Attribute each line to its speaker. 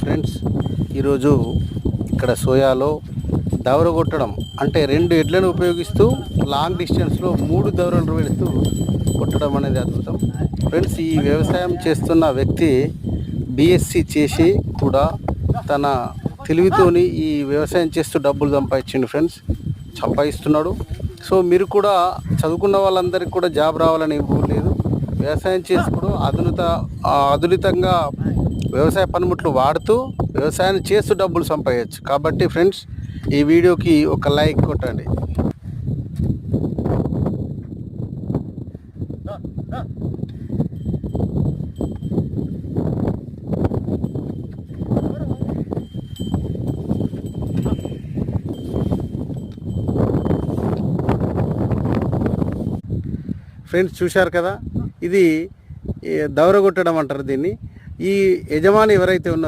Speaker 1: Friends, ఈరోజు ఇక్కడ సోయాలో దవర కొట్టడం అంటే 2 ఎడ్లను ఉపయోగిస్తూ లాంగ్ డిస్టెన్స్లో 3 దవరలు పెడుతూ కొట్టడం అనేది అద్భుతం. ఫ్రెండ్స్, ఈ వ్యవసాయం చేస్తున్న వ్యక్తి బీఎస్సీ చేసి కూడా తన తెలివితోని ఈ వ్యవసాయం చేస్తూ డబ్బులు సంపాదిస్తున్నాడు. సో మీరు కూడా చదువుకున్న వాళ్ళందరికీ కూడా జాబ్ రావాలని లేదు. వ్యవసాయం చేసుకుంటూ ఆధునికంగా వ్యవసాయ పనిముట్లు వాడుతూ వ్యవసాయాన్ని చేస్తూ డబ్బులు సంపాదించచ్చు. కాబట్టి ఫ్రెండ్స్, ఈ వీడియోకి ఒక లైక్ కొట్టండి. ఫ్రెండ్స్, చూశారు కదా, ఇది దవర కొట్టడం అంటారు దీన్ని. ఈ యజమాని ఎవరైతే ఉన్నారో